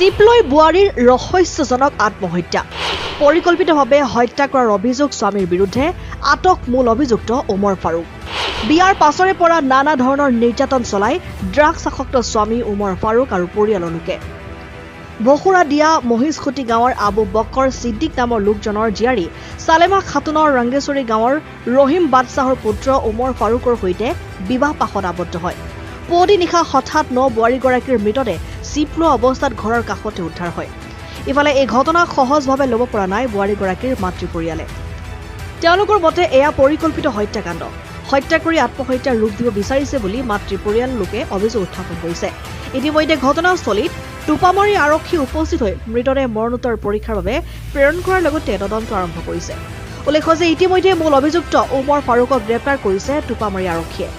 চিপলৈ বোৱাৰীৰ ৰহস্যজনক আত্মহত্যা পৰিকল্পিতভাৱে হত্যা কৰাৰ অভিযোগ স্বামীৰ বিৰুদ্ধে আটক মূল অভিযুক্ত ওমৰ ফাৰুক বিয়াৰ পাছৰে পৰা নানা ধৰণৰ নিৰ্যাতন চলাই ড্ৰাগছ আসক্ত স্বামী ওমৰ ফাৰুক আৰু পৰিয়ালৰ লোকে বখুৰা দিয়া মহিষখুটি গাঁৱৰ আবু বক্কৰ সিদ্দিক নামৰ লোকজনৰ জীয়াৰী সালেমা খাতুনৰ ৰংগেশ্বৰী গাঁৱৰ ৰহিম বাদশাহৰ পুত্ৰ ওমৰ ফাৰুকৰ সৈতে বিবাহ পাশত আবদ্ধ হয় পুৱতি নিশা হঠাৎ বোৱাৰীগৰাকীৰ মৃতদেহ চিপলো অৱস্থাত ঘৰৰ কাষতে উদ্ধাৰ হয় ইফালে এই ঘটনাক সহজভাৱে ল'ব পৰা নাই বোৱাৰীগৰাকীৰ মাতৃ পৰিয়ালে তেওঁলোকৰ মতে এয়া পৰিকল্পিত হত্যাকাণ্ড হত্যা কৰি আত্মহত্যাৰ ৰূপ দিব বিচাৰিছে বুলি মাতৃ পৰিয়াল লোকে অভিযোগ উত্থাপন কৰিছে ইতিমধ্যে ঘটনাস্থলীত টুপামাৰী আৰক্ষী উপস্থিত হৈ মৃতদেহ মৰণোত্তৰ পৰীক্ষাৰ বাবে প্ৰেৰণ কৰাৰ লগতে তদন্ত আৰম্ভ কৰিছে উল্লেখ্য যে ইতিমধ্যে মূল অভিযুক্ত ওমৰ ফাৰুকক গ্ৰেপ্তাৰ কৰিছে টুপামাৰী আৰক্ষীয়ে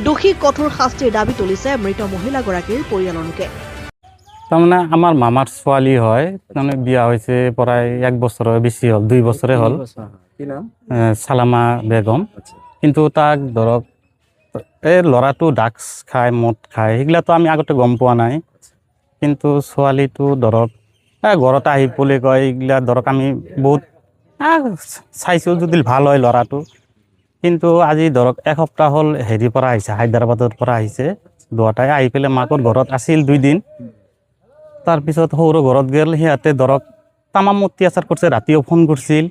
দোষীক কঠোৰ শাস্তিৰ দাবী তুলিছে মৃত মহিলাগৰাকীৰ পৰিয়ালৰ লোকে তাৰমানে আমাৰ মামাৰ ছোৱালী হয় তাৰমানে বিয়া হৈছে প্ৰায় 1 বছৰৰ বেছি হ'ল 2 বছৰে হ'ল সালামা বেগম কিন্তু তাক ধৰক এই ল'ৰাটো ড্ৰাগছ খায় মদ খায় সেইগিলাটো আমি আগতে গম পোৱা নাই কিন্তু ছোৱালীটো ধৰক ঘৰত আহি বুলি কয় এইগিলা ধৰক আমি বহুত চাইছোঁ যদি ভাল হয় ল'ৰাটো কিন্তু আজি ধৰক এসপ্তাহ হ'ল হেৰিৰ পৰা আহিছে হায়দৰাবাদৰ পৰা আহিছে দুটাই আহি পেলাই মাকৰ ঘৰত আছিল 2 দিন তাৰপিছত সৰু ঘৰত গেল সিহঁতে ধৰক তামাম অত্যাচাৰ কৰিছে ৰাতিও ফোন কৰিছিল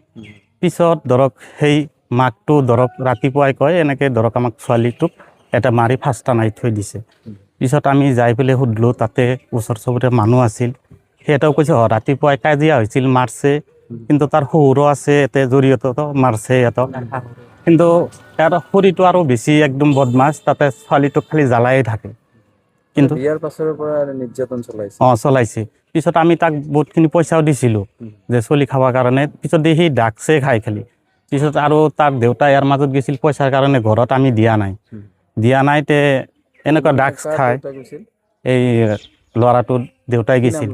পিছত ধৰক সেই মাকটো ধৰক ৰাতিপুৱাই কয় এনেকৈ ধৰক আমাক ছোৱালীটোক এটা মাৰি ফাঁচটা নাই থৈ দিছে পিছত আমি যাই পেলাই সুধিলোঁ তাতে ওচৰ চবতে মানুহ আছিল সিহঁতেও কৈছে ৰাতিপুৱাই কাজিয়া হৈছিল মাৰছে কিন্তু তাৰ শহুৰো আছে এতে জড়িত মাৰছে সিহঁতক কিন্তু ইয়াৰ শৰীৰটো আৰু বেছি একদম বদমাছ তাতে ছোৱালীটোক খালি জ্বালাই থাকে কিন্তু বিয়াৰ পাছৰ পৰা নিৰ্যাতন চলাইছে চলাইছে পিছত আমি তাক বহুতখিনি পইচাও দিছিলোঁ যে চলি খাবৰ কাৰণে পিছত সি ড্ৰাগছে খাই খালি পিছত আৰু তাৰ দেউতা ইয়াৰ মাজত গৈছিল পইচাৰ কাৰণে ঘৰত আমি দিয়া নাই তে এনেকুৱা ড্ৰাগছ খায় এই ল'ৰাটোৰ দেউতাই গৈছিল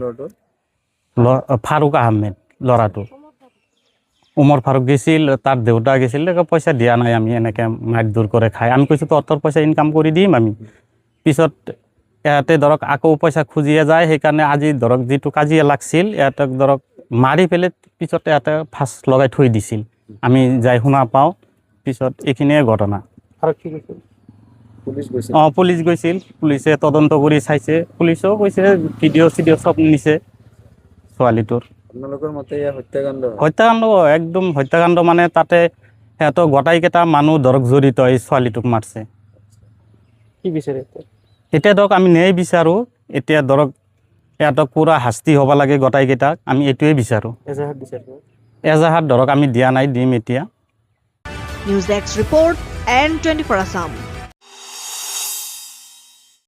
ফাৰুক আহমেদ ল'ৰাটো ওমৰ ফাৰুক গৈছিল তাৰ দেউতা গৈছিল পইচা দিয়া নাই আমি এনেকৈ মাৰ দূৰ কৰে খায় আমি কৈছোঁ তহঁতৰ পইচা ইনকাম কৰি দিম আমি পিছত ইয়াতে ধৰক আকৌ পইচা খুজিয়ে যায় সেইকাৰণে আজি ধৰক যিটো কাজিয়া লাগছিল ইয়াতে ধৰক মাৰি পেলাই পিছত ইয়াতে ফাঁচ লগাই থৈ দিছিল আমি যাই শুনা পাওঁ পিছত এইখিনিয়ে ঘটনা পুলিচ গৈছিল পুলিচে তদন্ত কৰি চাইছে পুলিচেও কৈছে ভিডিঅ' চব নিছে ছোৱালীটোৰ আপোনালোকৰ মতে এয়া হত্যাকাণ্ড একদম হত্যাকাণ্ড মানে তাতে সিহঁতৰ গোটাইকেইটা মানুহ ধৰক জড়িত এই ছোৱালীটোক মাৰছে কি বিচাৰে এতিয়া ধৰক আমি ন্যায় বিচাৰোঁ এতিয়া ধৰক সিহঁতক পূৰা শাস্তি হ'ব লাগে গোটাইকেইটাক আমি এইটোৱে বিচাৰোঁ এজাহাত ধৰক আমি দিয়া নাই দিম এতিয়া news desk report N24 Assam